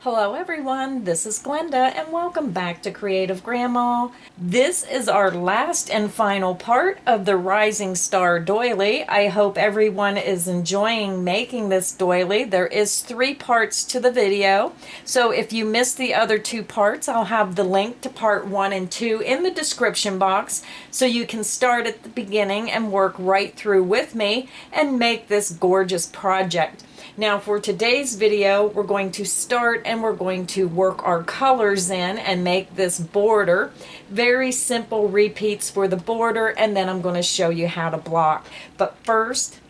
Hello everyone, this is Glenda and welcome back to Creative Grandma. This is our last and final part of the Rising Star doily. I hope everyone is enjoying making this doily. There is 3 parts to the video, so if you missed the other 2 parts, I'll have the link to part 1 and 2 in the description box so you can start at the beginning and work right through with me and make this gorgeous project. Now for today's video, we're going to start and we're going to work our colors in and make this border. Very simple repeats for the border, and then I'm going to show you how to block. But first,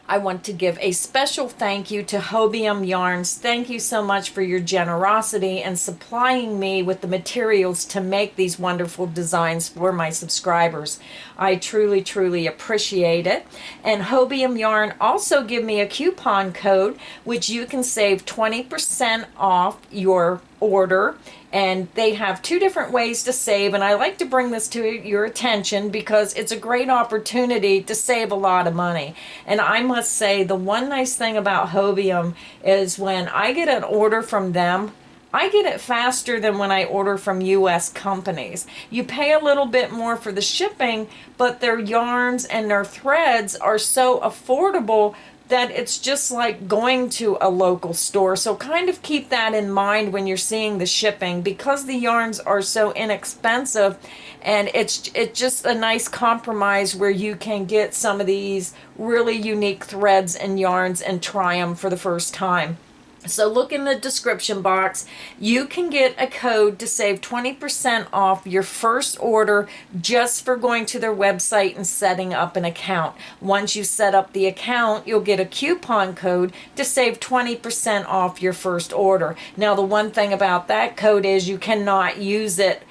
I want to give a special thank you to Hobium yarns. Thank you so much for your generosity and supplying me with the materials to make these wonderful designs for my subscribers. I truly appreciate it. And Hobium yarn also give me a coupon code which you can save 20% off your order, and they have 2 different ways to save, and I like to bring this to your attention because it's a great opportunity to save a lot of money. And I must say, the one nice thing about Hobium is when I get an order from them, I get it faster than when I order from US companies. You pay a little bit more for the shipping, but their yarns and their threads are so affordable that it's just like going to a local store. So kind of keep that in mind when you're seeing the shipping, because the yarns are so inexpensive, and it's just a nice compromise where you can get some of these really unique threads and yarns and try them for the first time. So look in the description box. You can get a code to save 20% off your first order just for going to their website and setting up an account. Once you set up the account, you'll get a coupon code to save 20% off your first order. Now, the one thing about that code is you cannot use it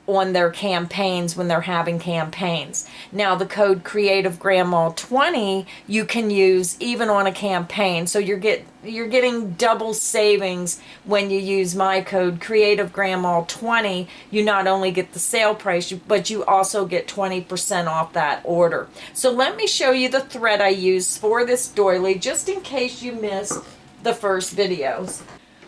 on their campaigns when they're having campaigns. Now the code Creative Grandma 20 you can use even on a campaign, so you're getting double savings when you use my code Creative Grandma 20. You not only get the sale price, but you also get 20% off that order. So let me show you the thread I use for this doily, just in case you missed the first videos.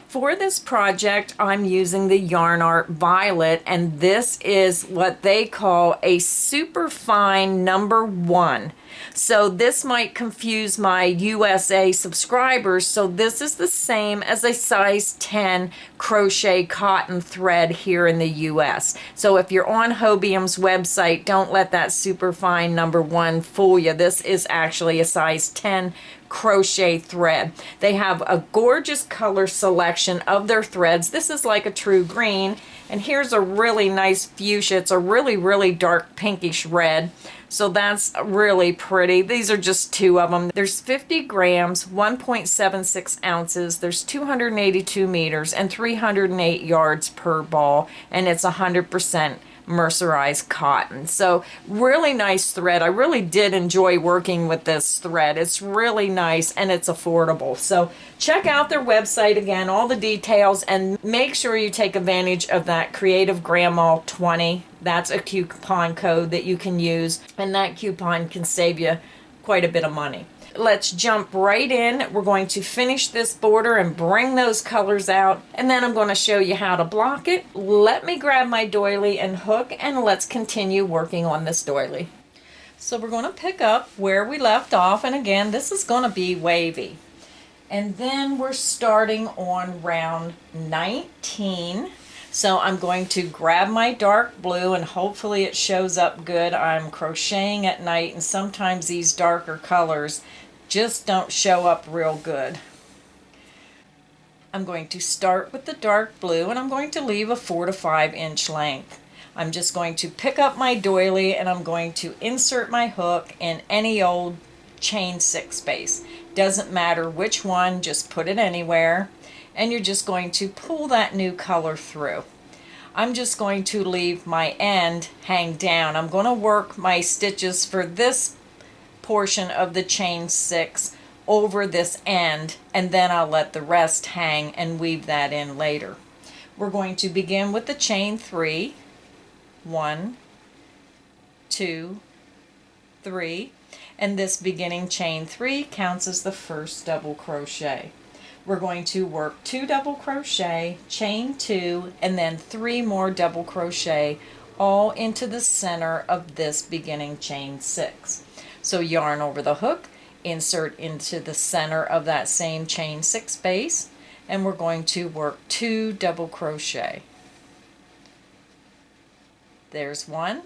For this project, I'm using the Yarn Art Violet, and this is what they call a super fine #1. So this might confuse my USA subscribers. So this is the same as a size 10 crochet cotton thread here in the US. So if you're on Hobium's website, don't let that super fine #1 fool you. This is actually a size 10 crochet thread. They have a gorgeous color selection of their threads. This is like a true green, and here's a really nice fuchsia. It's a really dark pinkish red, so that's really pretty. These are just 2 of them. There's 50 grams, 1.76 ounces, there's 282 meters and 308 yards per ball, and it's 100% mercerized cotton. So really nice thread. I really did enjoy working with this thread. It's really nice and it's affordable. So check out their website again, all the details, and make sure you take advantage of that Creative Grandma 20. That's a coupon code that you can use, and that coupon can save you quite a bit of money. Let's jump right in. We're going to finish this border and bring those colors out, and then I'm going to show you how to block it. Let me grab my doily and hook, and let's continue working on this doily. So we're going to pick up where we left off, and again, this is going to be wavy. And then we're starting on round 19. So I'm going to grab my dark blue, and hopefully it shows up good. I'm crocheting at night, and sometimes these darker colors just don't show up real good. I'm going to start with the dark blue, and I'm going to leave a 4 to 5 inch length. I'm just going to pick up my doily, and I'm going to insert my hook in any old chain 6 space. Doesn't matter which one, just put it anywhere. And you're just going to pull that new color through. I'm just going to leave my end hang down. I'm going to work my stitches for this portion of the chain 6 over this end, and then I'll let the rest hang and weave that in later. We're going to begin with the chain 3. 1, 2, 3, and this beginning chain 3 counts as the first double crochet. we're going to work 2 double crochet, chain 2, and then 3 more double crochet all into the center of this beginning chain 6. So yarn over the hook, insert into the center of that same chain 6 space, and we're going to work 2 double crochet. There's one,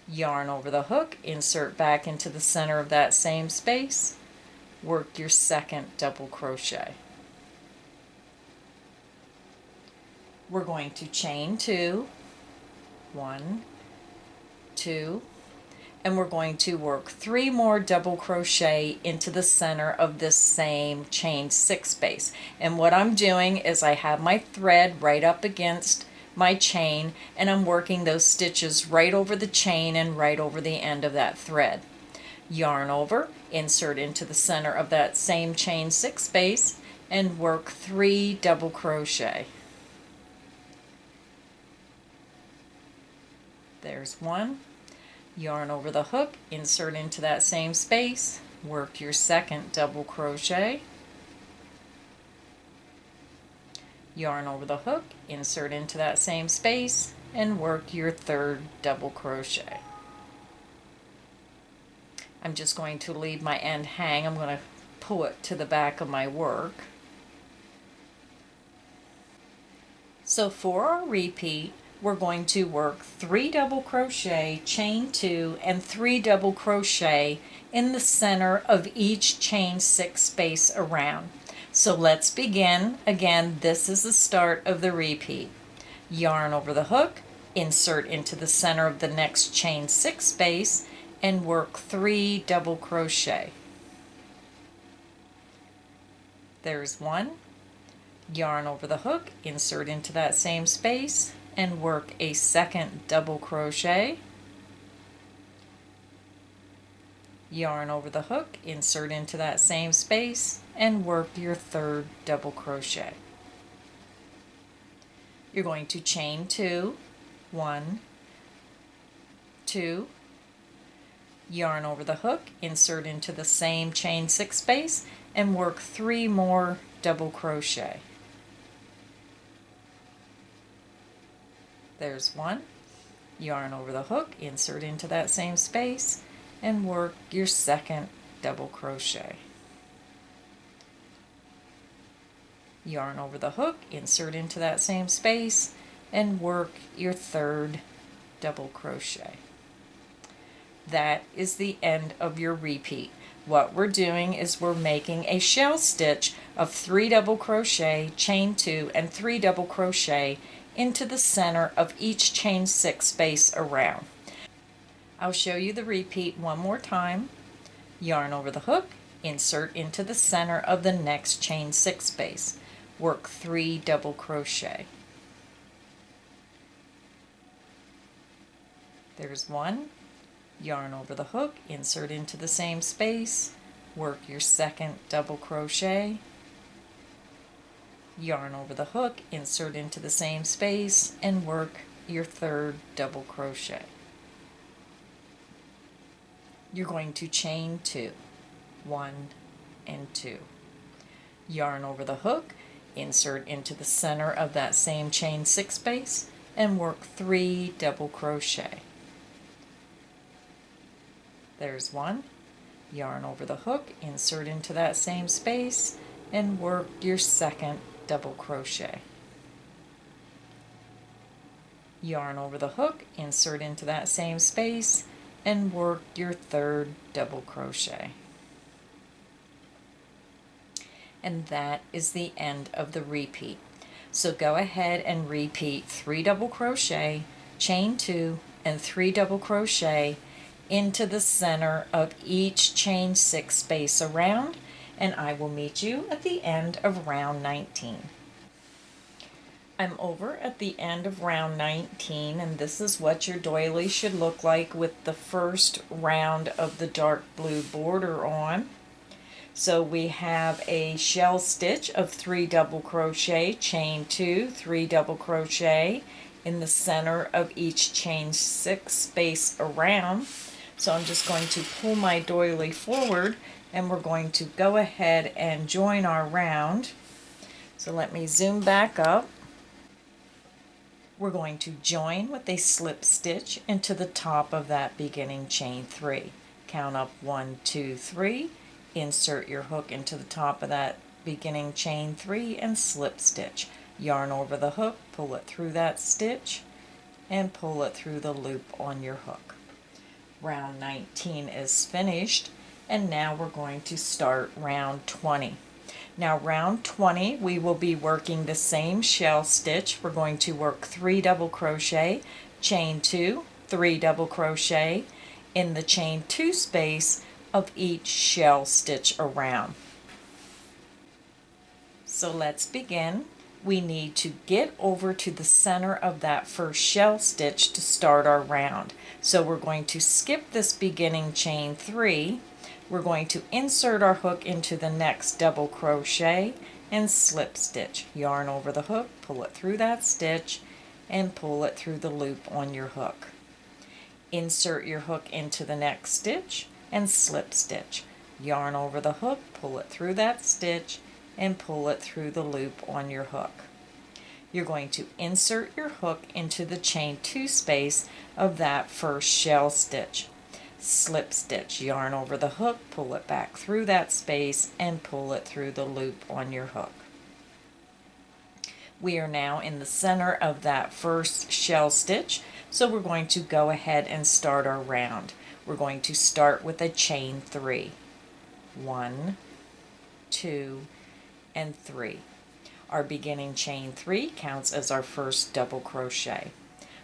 yarn over the hook, insert back into the center of that same space, work your second double crochet. We're going to chain 2, 1, 2, and we're going to work 3 more double crochet into the center of this same chain 6 space. And what I'm doing is I have my thread right up against my chain, and I'm working those stitches right over the chain and right over the end of that thread. Yarn over, insert into the center of that same chain 6 space, and work 3 double crochet. There's one, yarn over the hook, insert into that same space, work your second double crochet, yarn over the hook, insert into that same space, and work your third double crochet. I'm just going to leave my end hang. I'm going to pull it to the back of my work. So for our repeat, we're going to work 3 double crochet, chain 2, and 3 double crochet in the center of each chain 6 space around. So let's begin. Again, this is the start of the repeat. Yarn over the hook, insert into the center of the next chain 6 space, and work 3 double crochet. There's one, yarn over the hook, insert into that same space, and work a second double crochet, yarn over the hook, insert into that same space, and work your third double crochet. You're going to chain 2, 1, 2, yarn over the hook, insert into the same chain 6 space, and work 3 more double crochet. There's one, yarn over the hook, insert into that same space, and work your second double crochet. Yarn over the hook, insert into that same space, and work your third double crochet. That is the end of your repeat. What we're doing is we're making a shell stitch of 3 double crochet, chain 2, and 3 double crochet into the center of each chain 6 space around. I'll show you the repeat one more time. Yarn over the hook, insert into the center of the next chain 6 space. Work 3 double crochet. There's one, yarn over the hook, insert into the same space, work your second double crochet, yarn over the hook, insert into the same space, and work your third double crochet. You're going to chain 2, 1 and 2. Yarn over the hook, insert into the center of that same chain 6 space, and work 3 double crochet. There's one, yarn over the hook, insert into that same space, and work your second double crochet. Yarn over the hook, insert into that same space, and work your third double crochet. And that is the end of the repeat. So go ahead and repeat 3 double crochet, chain 2, and 3 double crochet into the center of each chain 6 space around, and I will meet you at the end of round 19. I'm over at the end of round 19, and this is what your doily should look like with the first round of the dark blue border on. So we have a shell stitch of 3 double crochet, chain 2, 3 double crochet in the center of each chain 6 space around. So I'm just going to pull my doily forward, and we're going to go ahead and join our round. So let me zoom back up. We're going to join with a slip stitch into the top of that beginning chain 3. Count up 1, 2, 3, insert your hook into the top of that beginning chain 3 and slip stitch. Yarn over the hook, pull it through that stitch, and pull it through the loop on your hook. Round 19 is finished, and now we're going to start round 20. Now round 20 we will be working the same shell stitch. We're going to work 3 double crochet, chain 2, 3 double crochet in the chain 2 space of each shell stitch around. So let's begin. We need to get over to the center of that first shell stitch to start our round. So we're going to skip this beginning chain 3. We're going to insert our hook into the next double crochet and slip stitch. Yarn over the hook, pull it through that stitch, and pull it through the loop on your hook. Insert your hook into the next stitch and slip stitch. Yarn over the hook, pull it through that stitch, and pull it through the loop on your hook. You're going to insert your hook into the chain 2 space of that first shell stitch. Slip stitch, yarn over the hook, pull it back through that space, and pull it through the loop on your hook. We are now in the center of that first shell stitch, so we're going to go ahead and start our round. We're going to start with a chain 3. 1, 2, and 3. Our beginning chain 3 counts as our first double crochet.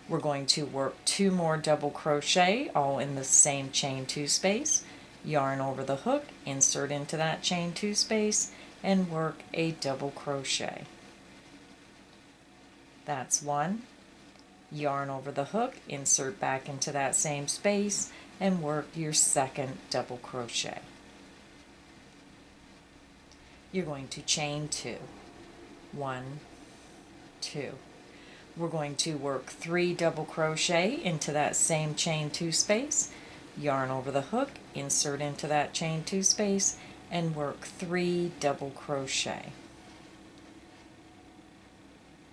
We're going to work 2 more double crochet all in the same chain 2 space. Yarn over the hook, insert into that chain 2 space, and work a double crochet. That's 1. Yarn over the hook, insert back into that same space, and work your second double crochet. You're going to chain 2. 1, 2. We're going to work 3 double crochet into that same chain 2 space, yarn over the hook, insert into that chain 2 space, and work 3 double crochet.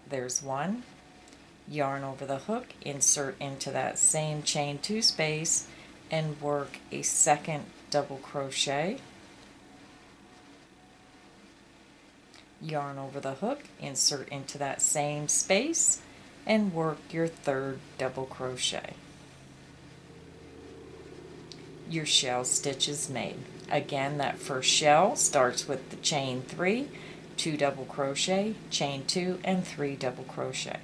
There's 1. Yarn over the hook, insert into that same chain 2 space, and work a second double crochet. Yarn over the hook, insert into that same space, and work your third double crochet. Your shell stitch is made. Again, that first shell starts with the chain 3, 2 double crochet, chain 2, and 3 double crochet.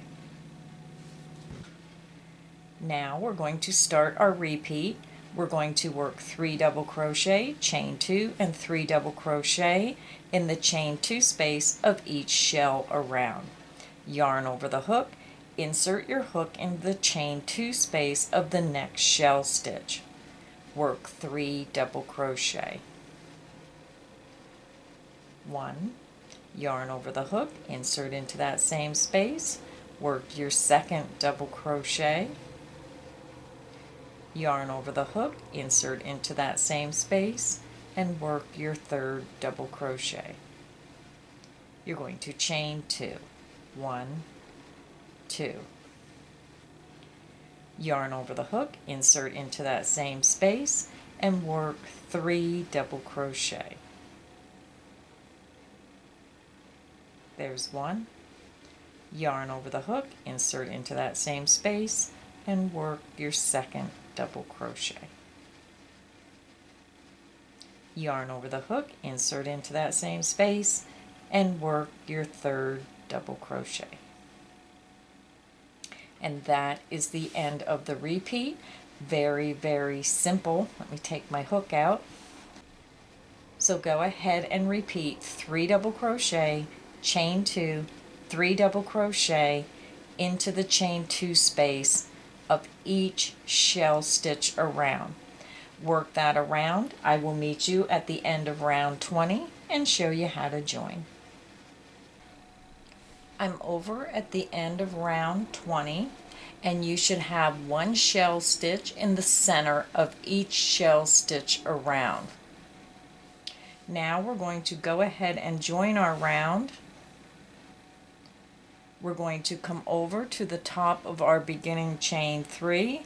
Now we're going to start our repeat. We're going to work 3 double crochet, chain 2, and 3 double crochet in the chain 2 space of each shell around. Yarn over the hook, insert your hook into the chain 2 space of the next shell stitch. Work 3 double crochet. 1. Yarn over the hook, insert into that same space, work your second double crochet. Yarn over the hook, insert into that same space, and work your third double crochet. You're going to chain 2. 1, 2. Yarn over the hook, insert into that same space, and work 3 double crochet. There's 1. Yarn over the hook, insert into that same space, and work your second double crochet. Yarn over the hook, insert into that same space, and work your third double crochet. And that is the end of the repeat. Very, very simple. Let me take my hook out. So go ahead and repeat 3 double crochet, chain 2, 3 double crochet into the chain 2 space of each shell stitch around. Work that around. I will meet you at the end of round 20 and show you how to join. I'm over at the end of round 20, and you should have 1 shell stitch in the center of each shell stitch around. Now we're going to go ahead and join our round. We're going to come over to the top of our beginning chain 3,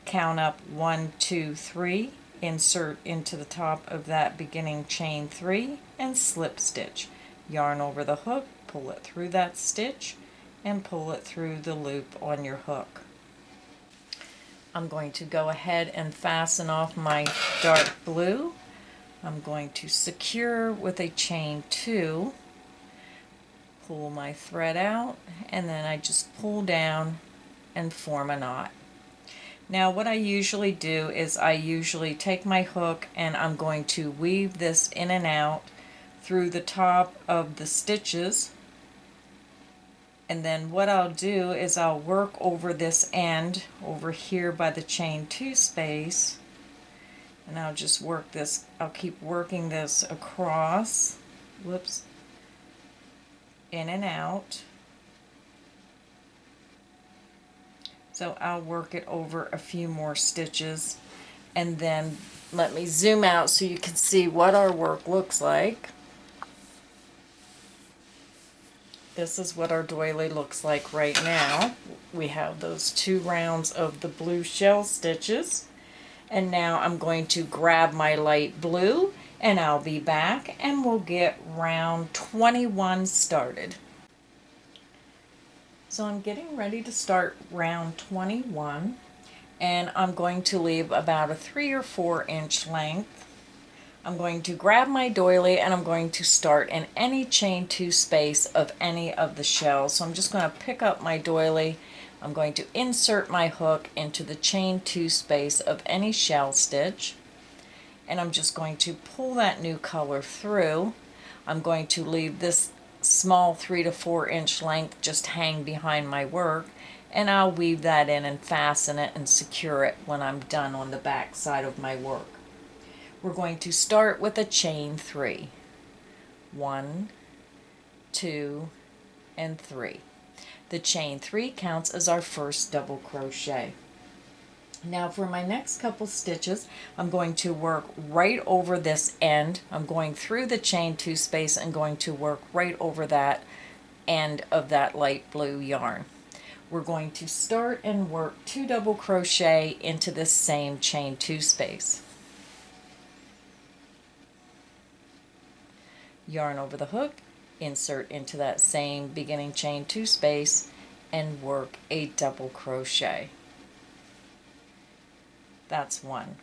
count up 1, 2, 3, insert into the top of that beginning chain 3, and slip stitch. Yarn over the hook, pull it through that stitch, and pull it through the loop on your hook. I'm going to go ahead and fasten off my dark blue. I'm going to secure with a chain 2, pull my thread out, and then I just pull down and form a knot. Now what I usually do is I usually take my hook and I'm going to weave this in and out through the top of the stitches, and then what I'll do is I'll work over this end over here by the chain 2 space, and I'll just work this, I'll keep working this across, whoops, in and out. So I'll work it over a few more stitches, and then let me zoom out so you can see what our work looks like. This is what our doily looks like right now. We have those 2 rounds of the blue shell stitches, and now I'm going to grab my light blue and I'll be back and we'll get round 21 started. So I'm getting ready to start round 21, and I'm going to leave about a 3 or 4 inch length. I'm going to grab my doily and I'm going to start in any chain 2 space of any of the shells. So I'm just going to pick up my doily. I'm going to insert my hook into the chain 2 space of any shell stitch, and I'm just going to pull that new color through. I'm going to leave this small 3 to 4 inch length just hang behind my work, and I'll weave that in and fasten it and secure it when I'm done on the back side of my work. We're going to start with a chain 3. 1, 2, and 3. The chain 3 counts as our first double crochet. Now for my next couple stitches, I'm going to work right over this end. I'm going through the chain 2 space and going to work right over that end of that light blue yarn. We're going to start and work 2 double crochet into this same chain 2 space. Yarn over the hook, insert into that same beginning chain 2 space, and work a double crochet. That's 1.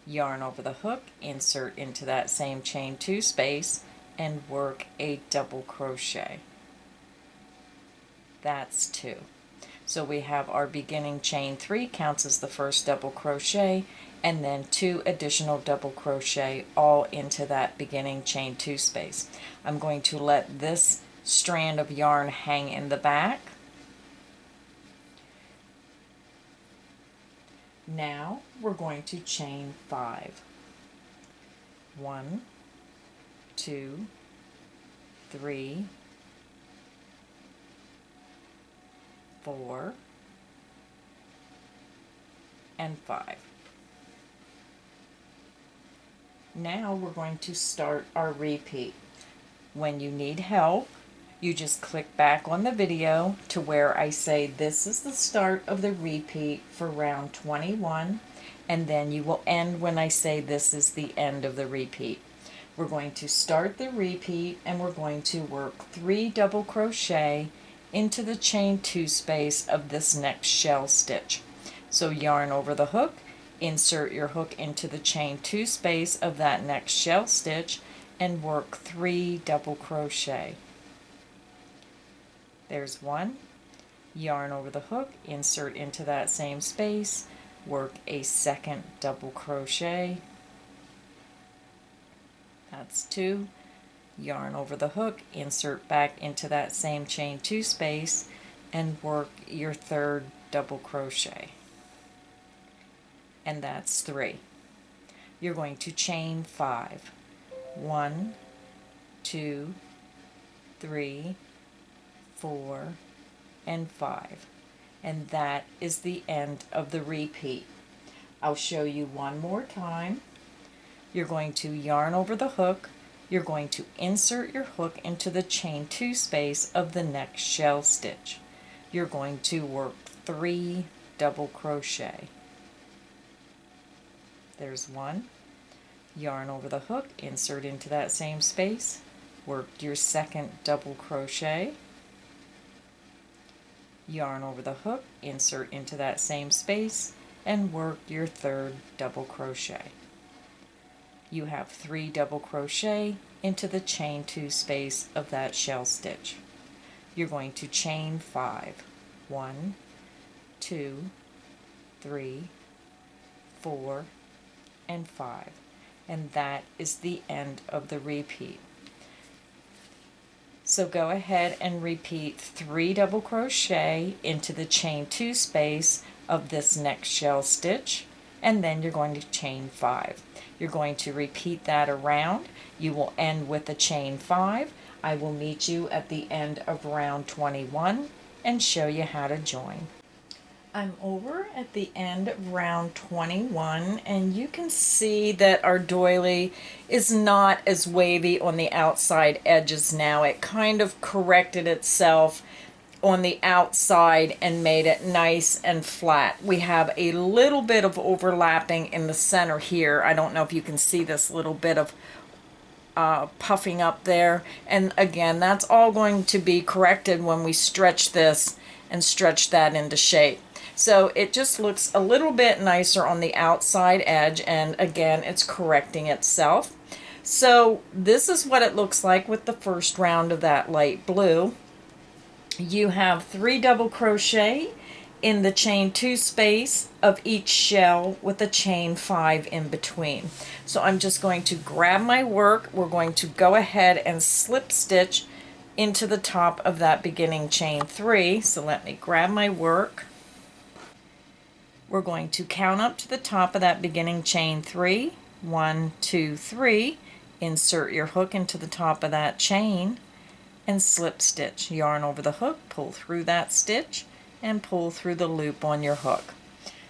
Yarn over the hook, insert into that same chain 2 space, and work a double crochet. That's 2. So we have our beginning chain 3 counts as the first double crochet, and then 2 additional double crochet all into that beginning chain 2 space. I'm going to let this strand of yarn hang in the back. Now we're going to chain 5. 1, 2, 3, 4, and 5. Now we're going to start our repeat. When you need help, you just click back on the video to where I say this is the start of the repeat for round 21, and then you will end when I say this is the end of the repeat. We're going to start the repeat and we're going to work 3 double crochet into the chain 2 space of this next shell stitch. So yarn over the hook, insert your hook into the chain 2 space of that next shell stitch, and work 3 double crochet. There's 1. Yarn over the hook, insert into that same space, work a second double crochet. That's 2. Yarn over the hook, insert back into that same chain 2 space, and work your 3rd double crochet. And that's 3. You're going to chain 5. 1, 2, 3, 4, and 5. And that is the end of the repeat. I'll show you one more time. You're going to yarn over the hook, you're going to insert your hook into the chain 2 space of the next shell stitch. You're going to work 3 double crochet. There's 1. Yarn over the hook, insert into that same space, work your second double crochet, yarn over the hook, insert into that same space, and work your third double crochet. You have 3 double crochet into the chain 2 space of that shell stitch. You're going to chain 5. 1, 2, 3, 4, and 5. And that is the end of the repeat. So go ahead and repeat 3 double crochet into the chain 2 space of this next shell stitch, and then you're going to chain 5. You're going to repeat that around. You will end with a chain 5. I will meet you at the end of round 21 and show you how to join. I'm over at the end of round 21, and you can see that our doily is not as wavy on the outside edges now. It kind of corrected itself on the outside and made it nice and flat. We have a little bit of overlapping in the center here. I don't know if you can see this little bit of puffing up there, and again, that's all going to be corrected when we stretch this and stretch that into shape. So it just looks a little bit nicer on the outside edge, and again, it's correcting itself. So this is what it looks like with the first round of that light blue. You have 3 double crochet in the chain 2 space of each shell with a chain 5 in between. So I'm just going to grab my work. We're going to go ahead and slip stitch into the top of that beginning chain 3. So let me grab my work. We're going to count up to the top of that beginning chain 3. 1, 2, 3. Insert your hook into the top of that chain and slip stitch. Yarn over the hook, pull through that stitch, and pull through the loop on your hook.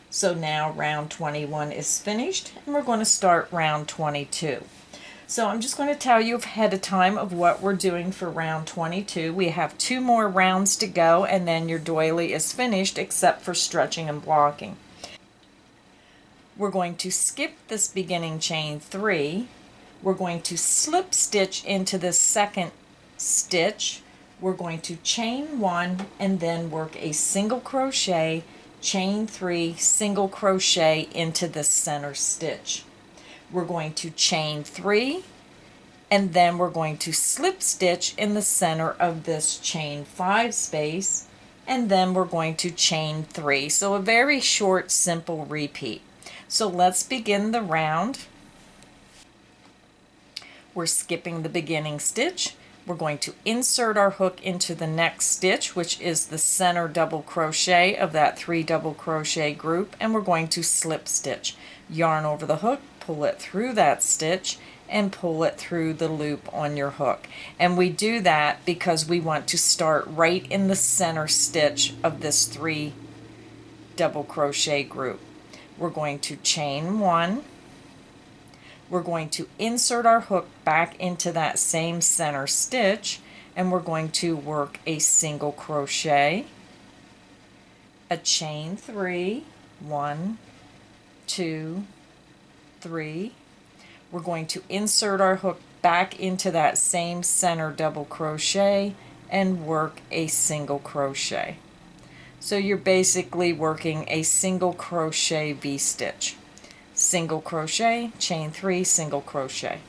So now round 21 is finished, and we're going to start round 22. So I'm just going to tell you ahead of time of what we're doing for round 22. We have 2 more rounds to go, and then your doily is finished except for stretching and blocking. We're going to skip this beginning chain 3. We're going to slip stitch into the second stitch. We're going to chain 1 and then work a single crochet, chain 3, single crochet into the center stitch. We're going to chain 3 and then we're going to slip stitch in the center of this chain 5 space, and then we're going to chain 3. So a very short, simple repeat. So let's begin the round. We're skipping the beginning stitch. We're going to insert our hook into the next stitch, which is the center double crochet of that 3 double crochet group, and we're going to slip stitch. Yarn over the hook, pull it through that stitch, and pull it through the loop on your hook. And we do that because we want to start right in the center stitch of this 3 double crochet group. We're going to chain 1. We're going to insert our hook back into that same center stitch, and we're going to work a single crochet, a chain 3, 1, 2, 3. We're going to insert our hook back into that same center double crochet and work a single crochet. So you're basically working a single crochet V-stitch. Single crochet, chain 3, single crochet.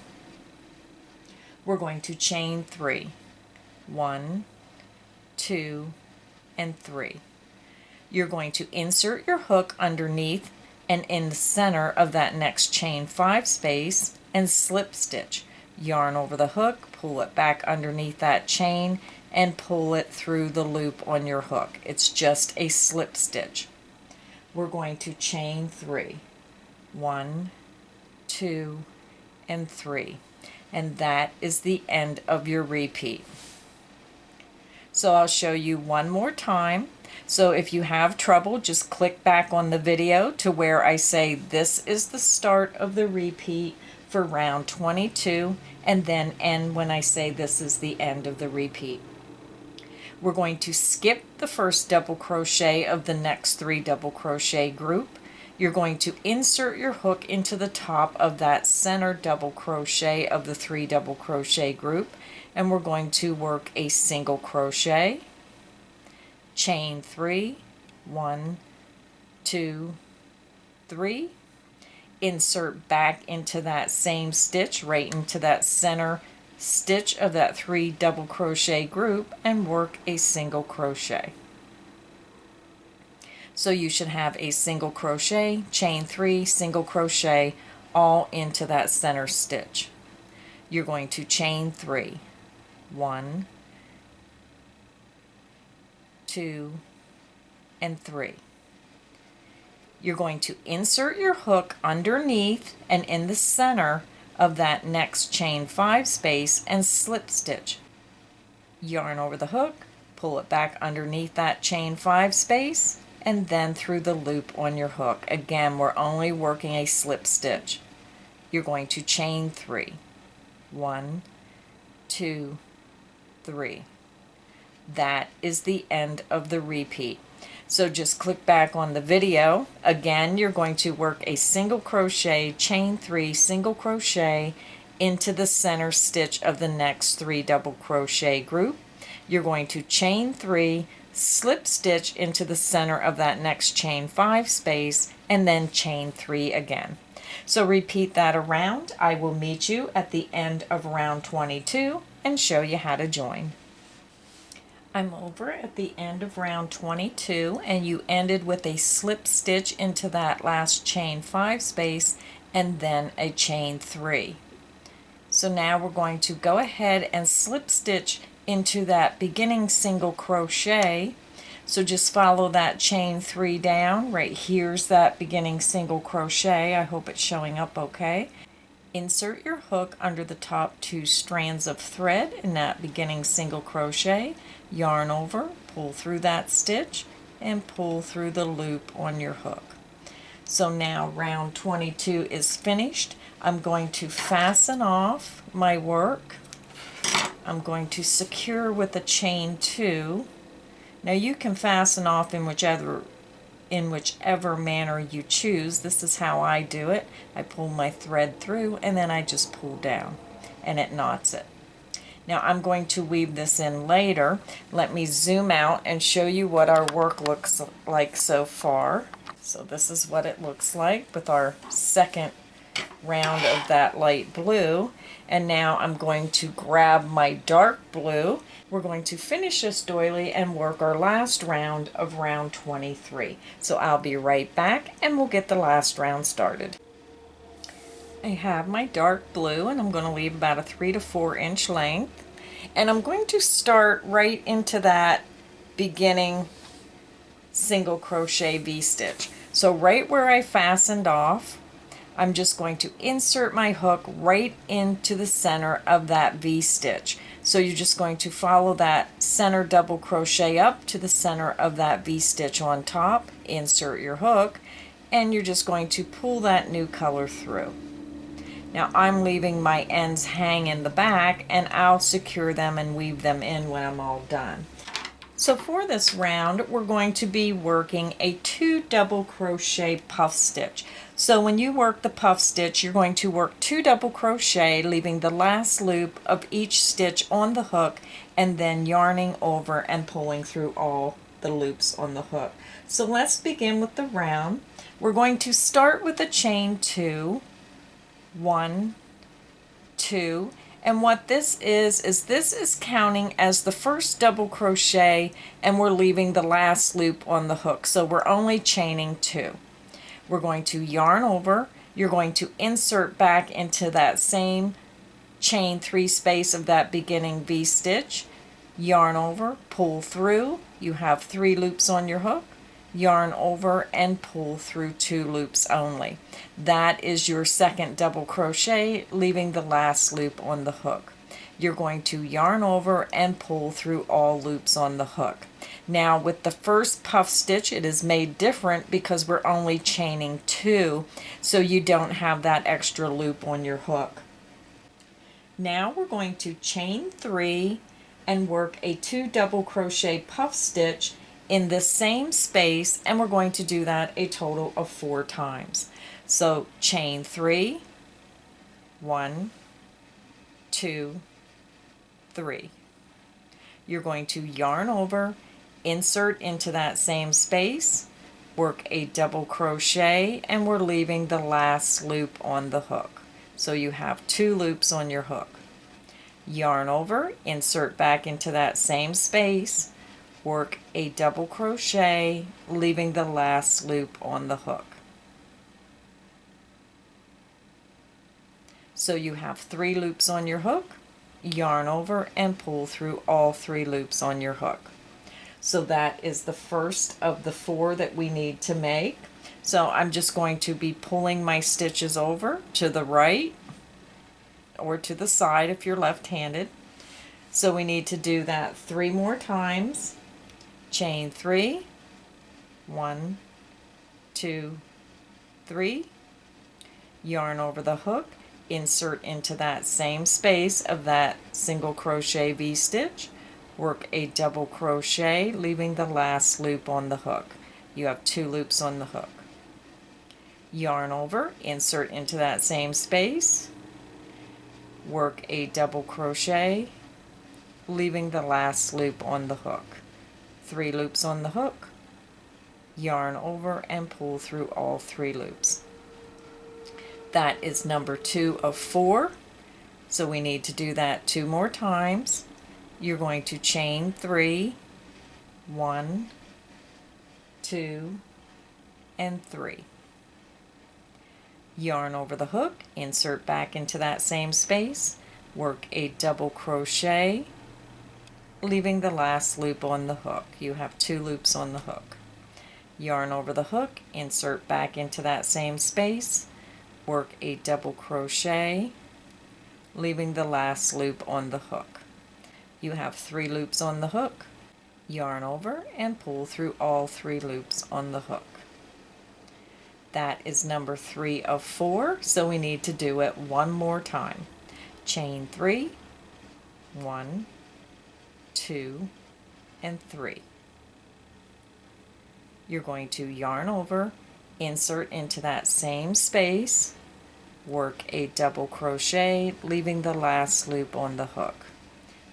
We're going to chain 3. 1, 2, and 3. You're going to insert your hook underneath and in the center of that next chain 5 space and slip stitch. Yarn over the hook, pull it back underneath that chain, and pull it through the loop on your hook. It's just a slip stitch. We're going to chain 3. 1, 2, and 3. And that is the end of your repeat. So I'll show you one more time. So if you have trouble, just click back on the video to where I say this is the start of the repeat for round 22, and then end when I say this is the end of the repeat. We're going to skip the first double crochet of the next 3 double crochet group. You're going to insert your hook into the top of that center double crochet of the 3 double crochet group, and we're going to work a single crochet, chain 3, 1, 2, 3, insert back into that same stitch right into that center stitch of that 3 double crochet group and work a single crochet. So you should have a single crochet, chain 3, single crochet, all into that center stitch. You're going to chain 3, 1, 2, and 3. You're going to insert your hook underneath and in the center of that next chain 5 space and slip stitch. Yarn over the hook, pull it back underneath that chain 5 space, and then through the loop on your hook. Again, we're only working a slip stitch. You're going to chain 3, 1, 2, 3. That is the end of the repeat. So just click back on the video. Again, you're going to work a single crochet, chain 3, single crochet into the center stitch of the next 3 double crochet group. You're going to chain 3, slip stitch into the center of that next chain 5 space, and then chain 3 again. So repeat that around. I will meet you at the end of round 22 and show you how to join. I'm over at the end of round 22, and you ended with a slip stitch into that last chain 5 space and then a chain 3. So now we're going to go ahead and slip stitch into that beginning single crochet. So just follow that chain 3 down. Right here's that beginning single crochet. I hope it's showing up okay. Insert your hook under the top 2 strands of thread in that beginning single crochet. Yarn over, pull through that stitch, and pull through the loop on your hook. So now round 22 is finished. I'm going to fasten off my work. I'm going to secure with a chain 2. Now you can fasten off in whichever manner you choose. This is how I do it. I pull my thread through and then I just pull down and it knots it. Now I'm going to weave this in later. Let me zoom out and show you what our work looks like so far. So this is what it looks like with our second round of that light blue. And now I'm going to grab my dark blue. We're going to finish this doily and work our last round of round 23. So I'll be right back and we'll get the last round started. I have my dark blue and I'm going to leave about a 3 to 4 inch length. And I'm going to start right into that beginning single crochet V-stitch. So right where I fastened off, I'm just going to insert my hook right into the center of that V-stitch. So you're just going to follow that center double crochet up to the center of that V-stitch on top, insert your hook, and you're just going to pull that new color through. Now I'm leaving my ends hang in the back, and I'll secure them and weave them in when I'm all done. So for this round, we're going to be working a 2 double crochet puff stitch. So when you work the puff stitch, you're going to work 2 double crochet, leaving the last loop of each stitch on the hook, and then yarning over and pulling through all the loops on the hook. So let's begin with the round. We're going to start with a chain 2, 1, 2, and what this is this is counting as the first double crochet, and we're leaving the last loop on the hook, so we're only chaining 2. We're going to yarn over, you're going to insert back into that same chain 3 space of that beginning V-stitch, yarn over, pull through, you have 3 loops on your hook, yarn over and pull through 2 loops only. That is your second double crochet, leaving the last loop on the hook. You're going to yarn over and pull through all loops on the hook. Now with the first puff stitch, it is made different because we're only chaining 2, so you don't have that extra loop on your hook. Now we're going to chain 3 and work a 2 double crochet puff stitch in the same space, and we're going to do that a total of 4 times. So chain 3, 1, 2, 3. You're going to yarn over, insert into that same space, work a double crochet, and we're leaving the last loop on the hook. So you have 2 loops on your hook. Yarn over, insert back into that same space, work a double crochet, leaving the last loop on the hook. So you have 3 loops on your hook, yarn over and pull through all 3 loops on your hook. So that is the first of the 4 that we need to make. So I'm just going to be pulling my stitches over to the right or to the side if you're left-handed. So we need to do that 3 more times. Chain 3, 1, 2, 3, yarn over the hook, insert into that same space of that single crochet V-stitch, work a double crochet, leaving the last loop on the hook. You have 2 loops on the hook. Yarn over, insert into that same space, work a double crochet, leaving the last loop on the hook. 3 loops on the hook, yarn over and pull through all 3 loops. That is number 2 of 4. So we need to do that 2 more times. You're going to chain 3, 1, 2, and 3. Yarn over the hook, insert back into that same space, work a double crochet, leaving the last loop on the hook. You have 2 loops on the hook. Yarn over the hook, insert back into that same space, work a double crochet, leaving the last loop on the hook. You have 3 loops on the hook. Yarn over and pull through all 3 loops on the hook. That is number 3 of 4, so we need to do it 1 more time. Chain 3, 1, 2, and 3. You're going to yarn over, insert into that same space, work a double crochet, leaving the last loop on the hook.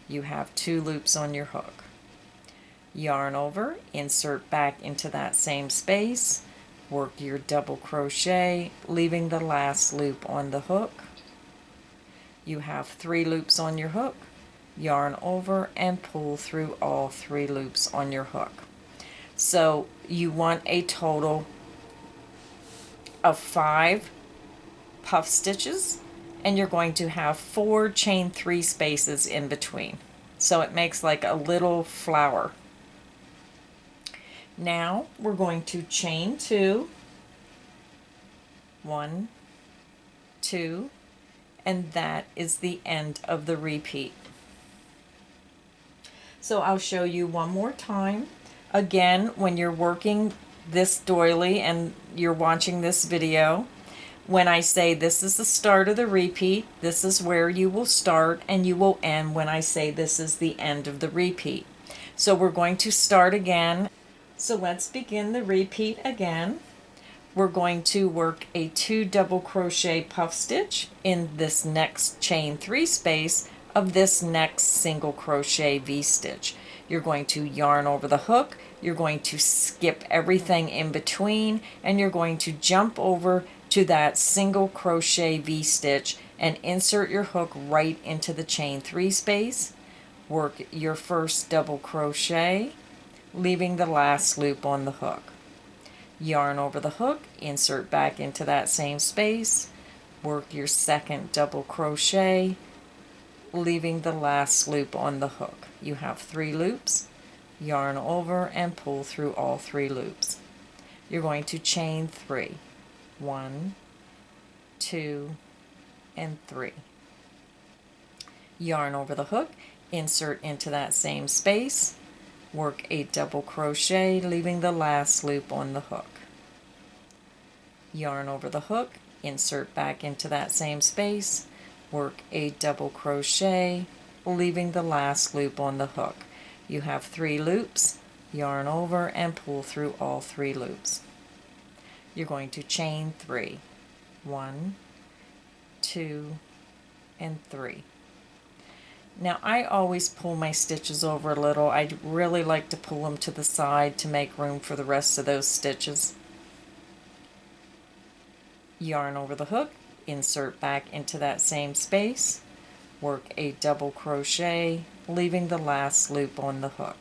You have 2 loops on your hook. Yarn over, insert back into that same space, work your double crochet, leaving the last loop on the hook. You have 3 loops on your hook. Yarn over and pull through all 3 loops on your hook. So you want a total of 5 puff stitches, and you're going to have 4 chain 3 spaces in between. So it makes like a little flower. Now we're going to chain 2, 1, 2, and that is the end of the repeat. So I'll show you one more time. Again, when you're working this doily and you're watching this video, when I say this is the start of the repeat, this is where you will start, and you will end when I say this is the end of the repeat. So we're going to start again. So let's begin the repeat again. We're going to work a 2 double crochet puff stitch in this next chain 3 space of this next single crochet V-stitch. You're going to yarn over the hook, you're going to skip everything in between, and you're going to jump over to that single crochet V-stitch and insert your hook right into the chain 3 space. Work your first double crochet, leaving the last loop on the hook. Yarn over the hook, insert back into that same space, work your second double crochet, leaving the last loop on the hook. You have 3 loops, yarn over and pull through all 3 loops. You're going to chain 3, 1, 2, and 3. Yarn over the hook, insert into that same space, work a double crochet, leaving the last loop on the hook. Yarn over the hook, insert back into that same space, work a double crochet, leaving the last loop on the hook. You have 3 loops, yarn over and pull through all 3 loops. You're going to chain 3. 1, 2, and 3. Now I always pull my stitches over a little. I really like to pull them to the side to make room for the rest of those stitches. Yarn over the hook, insert back into that same space, work a double crochet, leaving the last loop on the hook.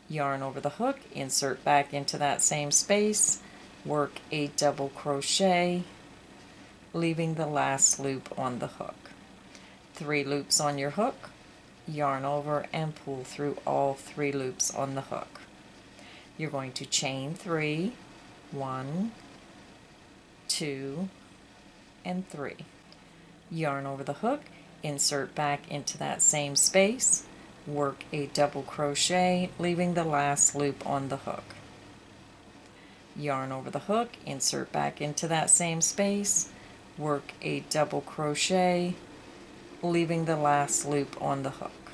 Yarn over the hook, insert back into that same space, work a double crochet, leaving the last loop on the hook. 3 loops on your hook, yarn over and pull through all 3 loops on the hook. You're going to chain 3, 1, 2, and 3. Yarn over the hook, insert back into that same space, work a double crochet, leaving the last loop on the hook. Yarn over the hook, insert back into that same space, work a double crochet, leaving the last loop on the hook.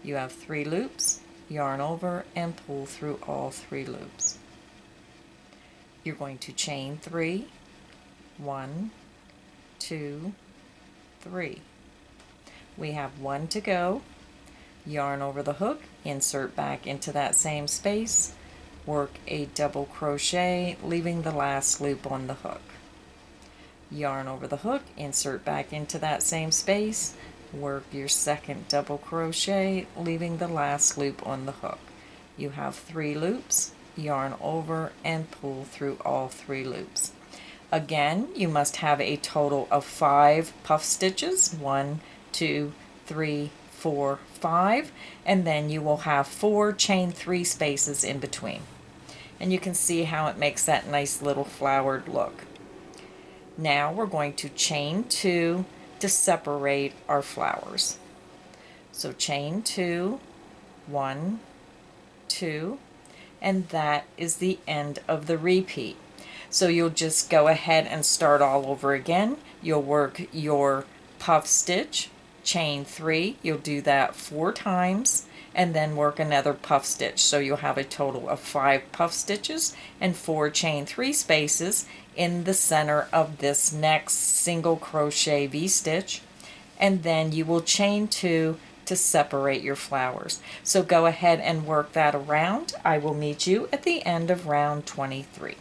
You have 3 loops, yarn over and pull through all 3 loops. You're going to chain 3, 1, 2, 3. We have 1 to go. Yarn over the hook, insert back into that same space, work a double crochet, leaving the last loop on the hook. Yarn over the hook, insert back into that same space, work your second double crochet, leaving the last loop on the hook. You have 3 loops, yarn over and pull through all 3 loops. Again, you must have a total of 5 puff stitches, 1, 2, 3, 4, 5, and then you will have 4 chain 3 spaces in between. And you can see how it makes that nice little flowered look. Now we're going to chain 2 to separate our flowers. So chain 2, 1, 2, and that is the end of the repeat. So you'll just go ahead and start all over again. You'll work your puff stitch, chain 3, you'll do that 4 times, and then work another puff stitch. So you'll have a total of 5 puff stitches and 4 chain 3 spaces in the center of this next single crochet V-stitch, and then you will chain 2 to separate your flowers. So go ahead and work that around. I will meet you at the end of round 23.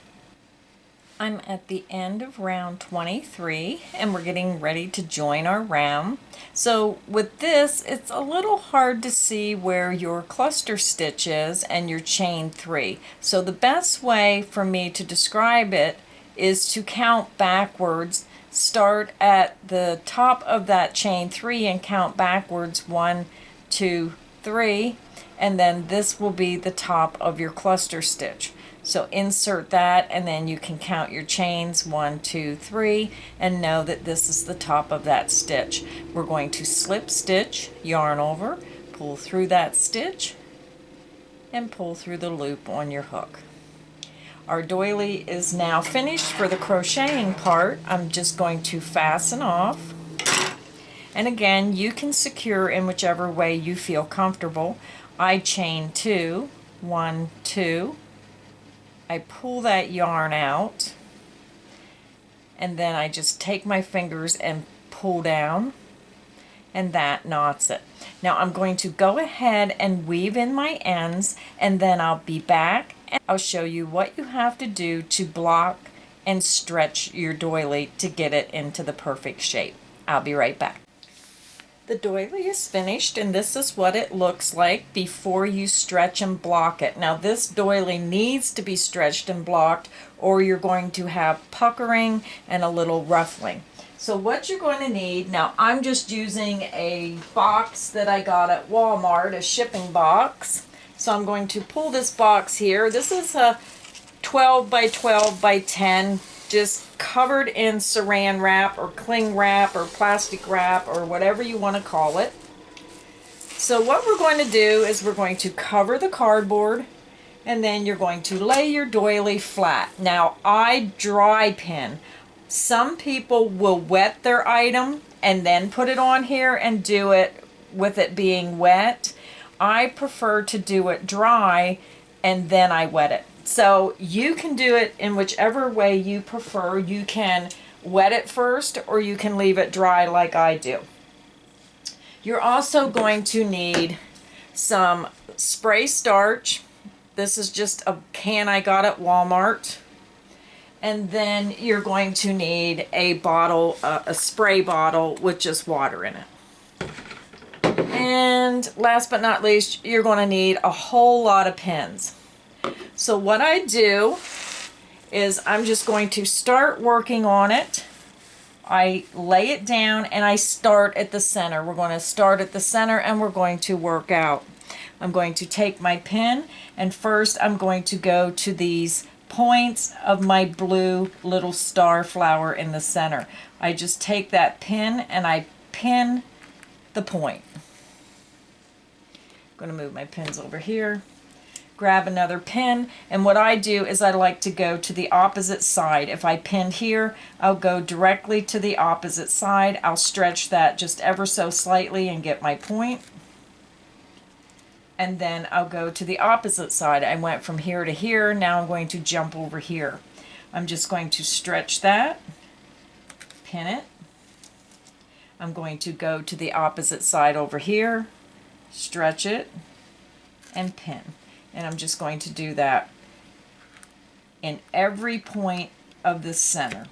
I'm at the end of round 23 and we're getting ready to join our round. So with this, it's a little hard to see where your cluster stitch is and your chain 3. So the best way for me to describe it is to count backwards. Start at the top of that chain 3 and count backwards 1, 2, 3, and then this will be the top of your cluster stitch. So insert that and then you can count your chains 1, 2, 3 and know that this is the top of that stitch. We're going to slip stitch, yarn over, pull through that stitch and pull through the loop on your hook. Our doily is now finished for the crocheting part. I'm just going to fasten off. And again, you can secure in whichever way you feel comfortable. I chain 2, 1, 2. I pull that yarn out. And then I just take my fingers and pull down. And that knots it. Now I'm going to go ahead and weave in my ends, and then I'll be back and I'll show you what you have to do to block and stretch your doily to get it into the perfect shape. I'll be right back. The doily is finished and this is what it looks like before you stretch and block it. Now this doily needs to be stretched and blocked or you're going to have puckering and a little ruffling. So what you're going to need, now I'm just using a box that I got at Walmart, a shipping box. So I'm going to pull this box here. This is a 12 by 12 by 10, just covered in saran wrap or cling wrap or plastic wrap or whatever you want to call it. So what we're going to do is we're going to cover the cardboard and then you're going to lay your doily flat. Now I dry pin. Some people will wet their item and then put it on here and do it with it being wet. I prefer to do it dry and then I wet it. So you can do it in whichever way you prefer. You can wet it first or you can leave it dry like I do. You're also going to need some spray starch. This is just a can I got at Walmart. And then you're going to need a bottle, a spray bottle with just water in it. And last but not least, you're going to need a whole lot of pins. So what I do is I'm just going to start working on it. I lay it down and I start at the center. We're going to start at the center and we're going to work out. I'm going to take my pin and first I'm going to go to these points of my blue little star flower in the center. I just take that pin and I pin the point. I'm going to move my pins over here, grab another pin, and what I do is I like to go to the opposite side. If I pinned here, I'll go directly to the opposite side. I'll stretch that just ever so slightly and get my point. And then I'll go to the opposite side. I went from here to here, now I'm going to jump over here. I'm just going to stretch that, pin it. I'm going to go to the opposite side over here, stretch it, and pin. And I'm just going to do that in every point of the center.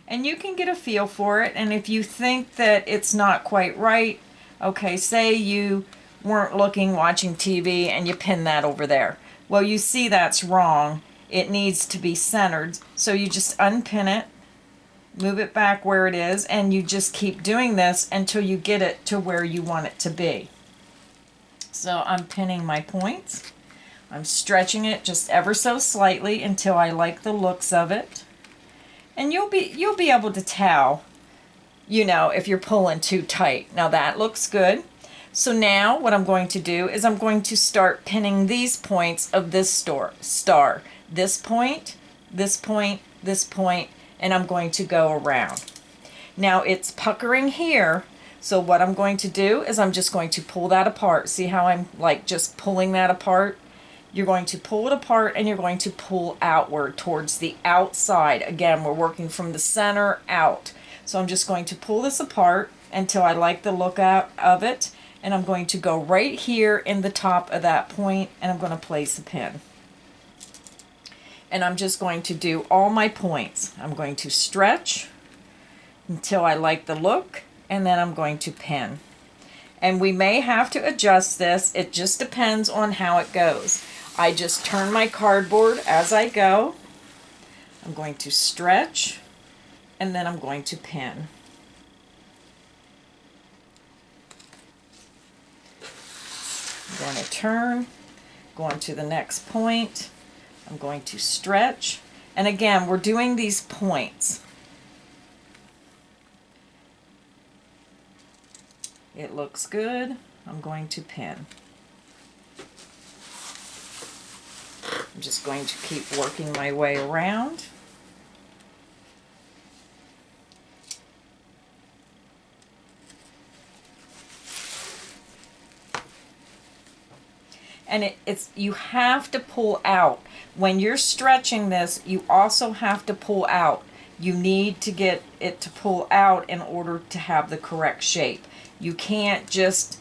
And you can get a feel for it, and if you think that it's not quite right, okay, say you weren't looking, watching TV, and you pin that over there. Well, you see that's wrong. It needs to be centered. So you just unpin it, move it back where it is, and you just keep doing this until you get it to where you want it to be. So I'm pinning my points. I'm stretching it just ever so slightly until I like the looks of it. And you'll be able to tell, you know, if you're pulling too tight. Now that looks good. So now what I'm going to do is I'm going to start pinning these points of this star. This point, this point, this point, and I'm going to go around. Now it's puckering here, so what I'm going to do is I'm just going to pull that apart. See how I'm like just pulling that apart? You're going to pull it apart and you're going to pull outward towards the outside. Again, we're working from the center out. So I'm just going to pull this apart until I like the look out of it. And I'm going to go right here in the top of that point and I'm going to place a pin. And I'm just going to do all my points. I'm going to stretch until I like the look and then I'm going to pin. And we may have to adjust this. It just depends on how it goes. I just turn my cardboard as I go. I'm going to stretch and then I'm going to pin. I'm going to turn, going to the next point. I'm going to stretch. And again, we're doing these points. It looks good. I'm going to pin. I'm just going to keep working my way around. And it's you have to pull out. When you're stretching this, you also have to pull out. You need to get it to pull out in order to have the correct shape. You can't just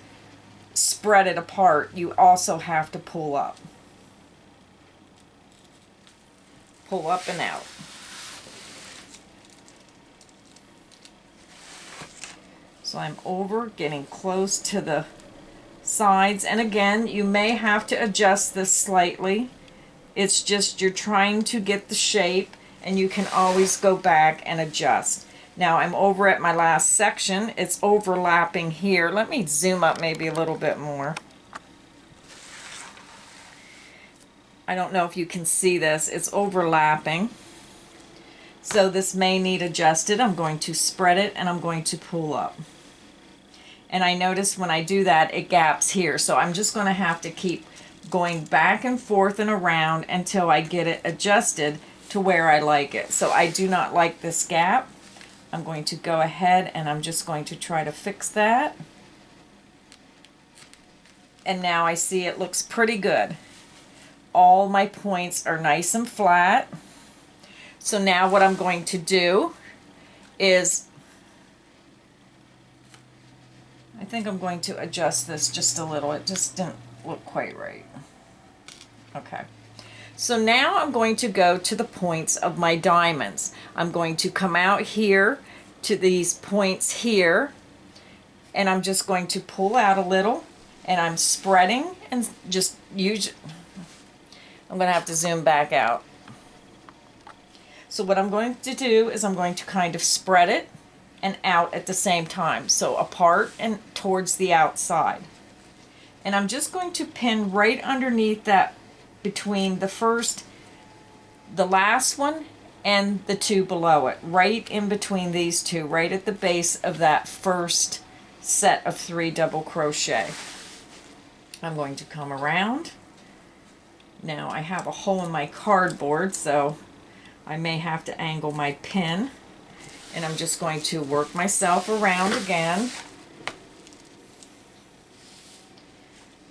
spread it apart. You also have to pull up. Pull up and out. So I'm over, getting close to the sides, and again, you may have to adjust this slightly. It's just you're trying to get the shape, and you can always go back and adjust. Now I'm over at my last section. It's overlapping here. Let me zoom up maybe a little bit more. I don't know if you can see this. It's overlapping. So this may need adjusted. I'm going to spread it and I'm going to pull up. And I notice when I do that, it gaps here. So I'm just going to have to keep going back and forth and around until I get it adjusted to where I like it. So I do not like this gap. I'm going to go ahead and I'm just going to try to fix that. And now I see it looks pretty good. All my points are nice and flat. So now what I'm going to do is, I think I'm going to adjust this just a little. It just didn't look quite right. Okay. So now I'm going to go to the points of my diamonds. I'm going to come out here to these points here, and I'm just going to pull out a little, and I'm spreading and just use, I'm going to have to zoom back out. So what I'm going to do is I'm going to kind of spread it and out at the same time. So apart and towards the outside. And I'm just going to pin right underneath that, between the last one and the two below it. Right in between these two, right at the base of that first set of 3 double crochet. I'm going to come around. Now I have a hole in my cardboard, so I may have to angle my pin, and I'm just going to work myself around again,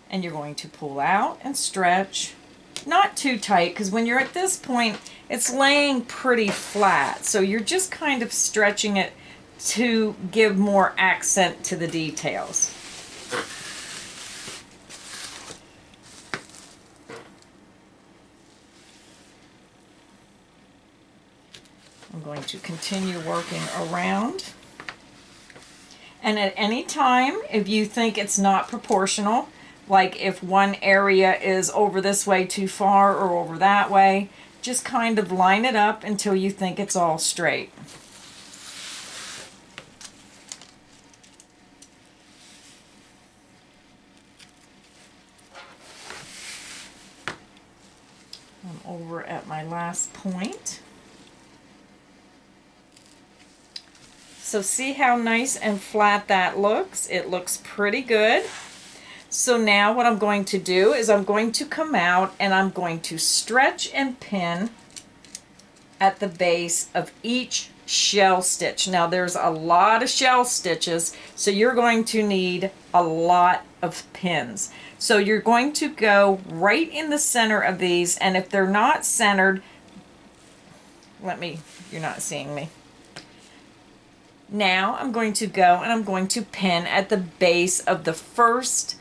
and you're going to pull out and stretch, not too tight, because when you're at this point it's laying pretty flat, so you're just kind of stretching it to give more accent to the details. I'm going to continue working around. And at any time, if you think it's not proportional, like if one area is over this way too far or over that way, just kind of line it up until you think it's all straight. I'm over at my last point. So see how nice and flat that looks? It looks pretty good. So now what I'm going to do is I'm going to come out and I'm going to stretch and pin at the base of each shell stitch. Now there's a lot of shell stitches, so you're going to need a lot of pins. So you're going to go right in the center of these, and if they're not centered, you're not seeing me. Now I'm going to go and I'm going to pin at the base of the first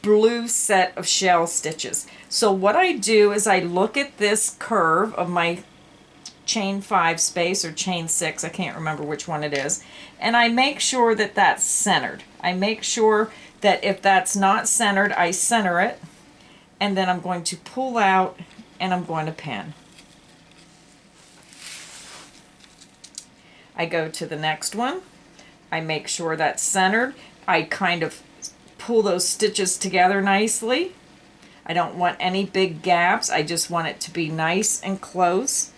blue set of shell stitches. So what I do is I look at this curve of my chain 5 space or chain 6, I can't remember which one it is, and I make sure that that's centered. I make sure that if that's not centered, I center it, and then I'm going to pull out and I'm going to pin. I go to the next one, I make sure that's centered, I kind of pull those stitches together nicely. I don't want any big gaps, I just want it to be nice and close.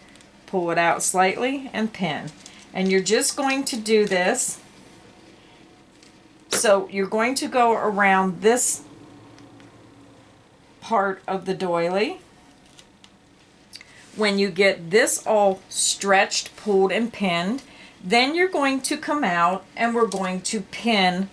Pull it out slightly and pin. And you're just going to do this. So you're going to go around this part of the doily. When you get this all stretched, pulled, and pinned, then you're going to come out and we're going to pin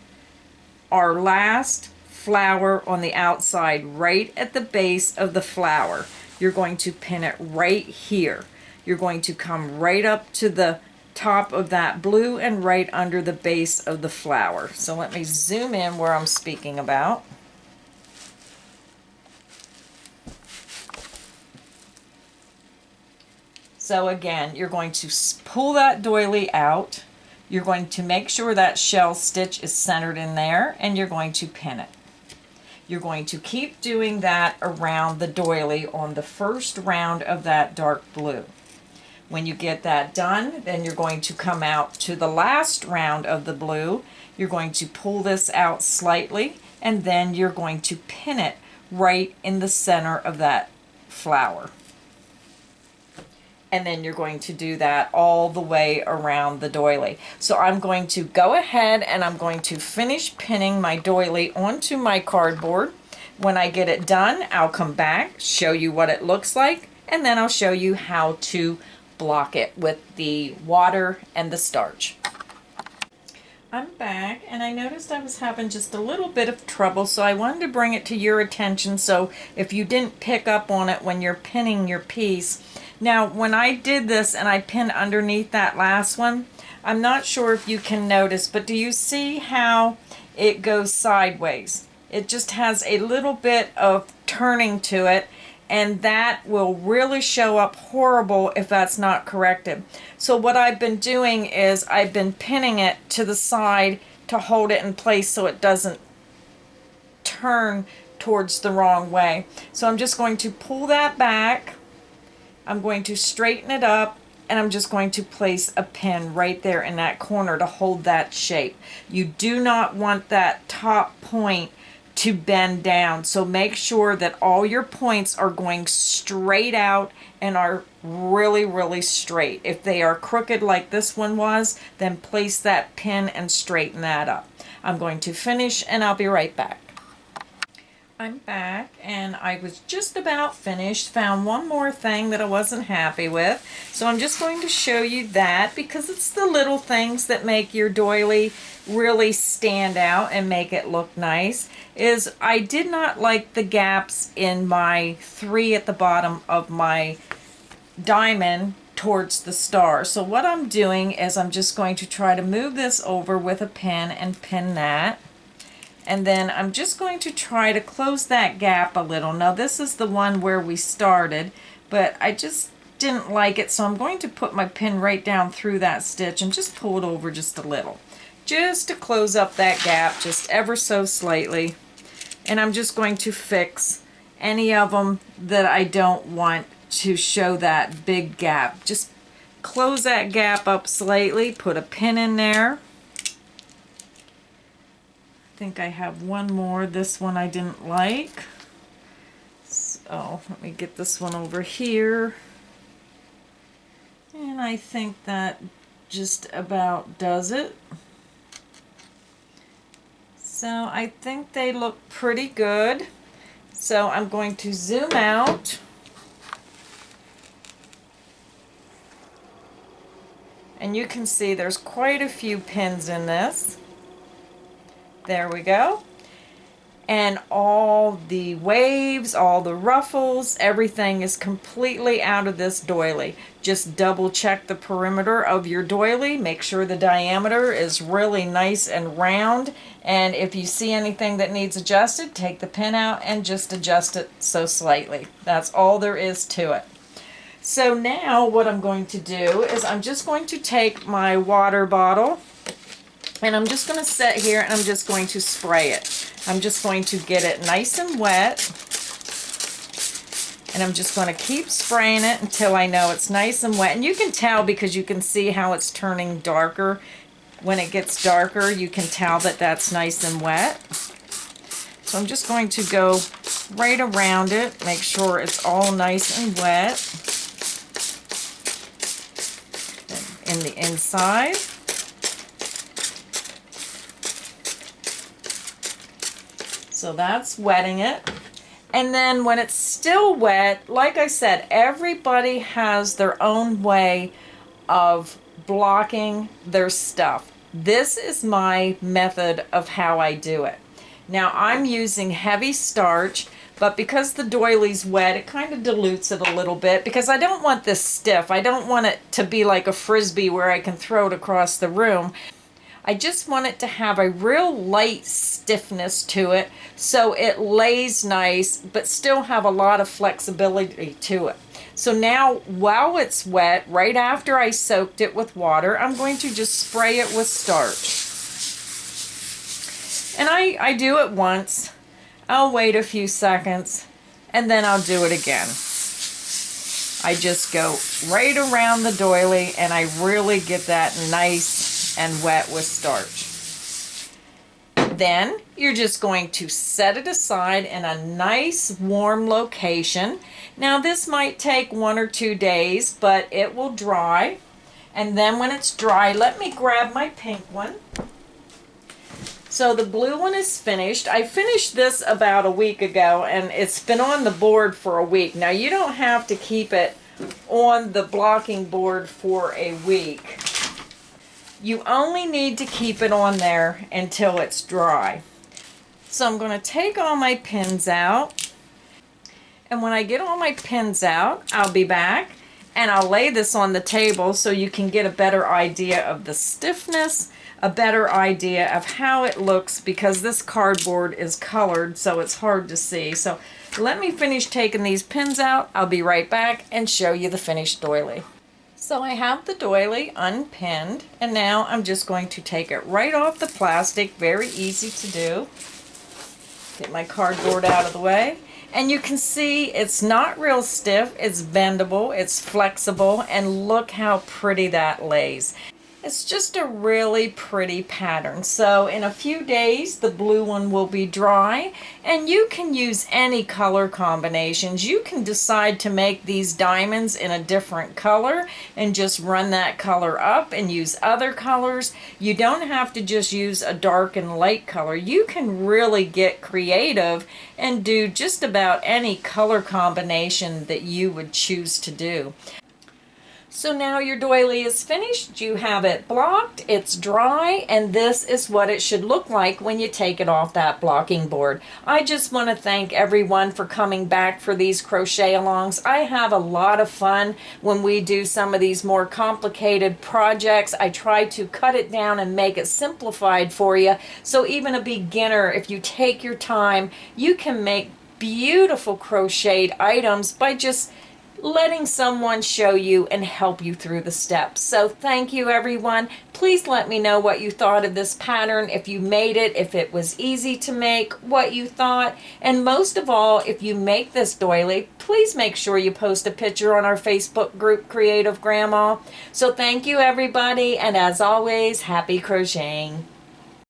our last flower on the outside right at the base of the flower. You're going to pin it right here. You're going to come right up to the top of that blue and right under the base of the flower. So let me zoom in where I'm speaking about. So again, you're going to pull that doily out. You're going to make sure that shell stitch is centered in there, and you're going to pin it. You're going to keep doing that around the doily on the first round of that dark blue. When you get that done, then you're going to come out to the last round of the blue. You're going to pull this out slightly, and then you're going to pin it right in the center of that flower. And then you're going to do that all the way around the doily. So I'm going to go ahead and I'm going to finish pinning my doily onto my cardboard. When I get it done, I'll come back, show you what it looks like, and then I'll show you how to block it with the water and the starch. I'm back, and I noticed I was having just a little bit of trouble, so I wanted to bring it to your attention so if you didn't pick up on it when you're pinning your piece. Now, when I did this and I pinned underneath that last one, I'm not sure if you can notice, but do you see how it goes sideways? It just has a little bit of turning to it, and that will really show up horrible if that's not corrected. So what I've been doing is I've been pinning it to the side to hold it in place so it doesn't turn towards the wrong way. So I'm just going to pull that back, I'm going to straighten it up, and I'm just going to place a pin right there in that corner to hold that shape. You do not want that top point to bend down, so make sure that all your points are going straight out and are really straight. If they are crooked like this one was, then place that pin and straighten that up. I'm going to finish and I'll be right back. I'm back, and I was just about finished. Found one more thing that I wasn't happy with, so I'm just going to show you that because it's the little things that make your doily really stand out and make it look nice. Is I did not like the gaps in my 3 at the bottom of my diamond towards the star. So what I'm doing is I'm just going to try to move this over with a pin and pin that. And then I'm just going to try to close that gap a little. Now this is the one where we started, but I just didn't like it, so I'm going to put my pin right down through that stitch and just pull it over just a little. Just to close up that gap just ever so slightly. And I'm just going to fix any of them that I don't want to show that big gap. Just close that gap up slightly, put a pin in there. I think I have one more. This one I didn't like. So let me get this one over here. And I think that just about does it. So I think they look pretty good. So I'm going to zoom out. And you can see there's quite a few pins in this. There we go. And all the waves, all the ruffles, everything is completely out of this doily. Just double check the perimeter of your doily. Make sure the diameter is really nice and round. And if you see anything that needs adjusted, take the pin out and just adjust it so slightly. That's all there is to it. So now what I'm going to do is I'm just going to take my water bottle and I'm just going to sit here and I'm just going to spray it. I'm just going to get it nice and wet. And I'm just going to keep spraying it until I know it's nice and wet. And you can tell because you can see how it's turning darker. When it gets darker, you can tell that that's nice and wet. So I'm just going to go right around it, make sure it's all nice and wet. In the inside. So that's wetting it. And then when it's still wet, like I said, everybody has their own way of blocking their stuff. This is my method of how I do it. Now I'm using heavy starch, but because the doily's wet, it kind of dilutes it a little bit because I don't want this stiff. I don't want it to be like a frisbee where I can throw it across the room. I just want it to have a real light stiffness to it so it lays nice but still have a lot of flexibility to it. So now while it's wet, right after I soaked it with water, I'm going to just spray it with starch. And I do it once. I'll wait a few seconds and then I'll do it again. I just go right around the doily and I really get that nice and wet with starch. Then you're just going to set it aside in a nice warm location. Now this might take 1 or 2 days, but it will dry. And then when it's dry, let me grab my pink one. So the blue one is finished. I finished this about a week ago, and it's been on the board for a week. Now you don't have to keep it on the blocking board for a week. You only need to keep it on there until it's dry. So I'm going to take all my pins out, and when I get all my pins out, I'll be back and I'll lay this on the table so you can get a better idea of the stiffness, a better idea of how it looks, because this cardboard is colored so it's hard to see. So let me finish taking these pins out. I'll be right back and show you the finished doily. So I have the doily unpinned, and now I'm just going to take it right off the plastic. Very easy to do. Get my cardboard out of the way. And you can see it's not real stiff, it's bendable, it's flexible, and look how pretty that lays. It's just a really pretty pattern. So in a few days, the blue one will be dry, and you can use any color combinations. You can decide to make these diamonds in a different color and just run that color up and use other colors. You don't have to just use a dark and light color. You can really get creative and do just about any color combination that you would choose to do. So now your doily is finished, you have it blocked, it's dry, and this is what it should look like when you take it off that blocking board. I just want to thank everyone for coming back for these crochet alongs. I have a lot of fun when we do some of these more complicated projects. I try to cut it down and make it simplified for you, so even a beginner, if you take your time, you can make beautiful crocheted items by just letting someone show you and help you through the steps. So thank you, everyone. Please let me know what you thought of this pattern, if you made it, if it was easy to make, what you thought, and most of all, if you make this doily, please make sure you post a picture on our Facebook group, Creative Grandma. So thank you, everybody, and as always, happy crocheting.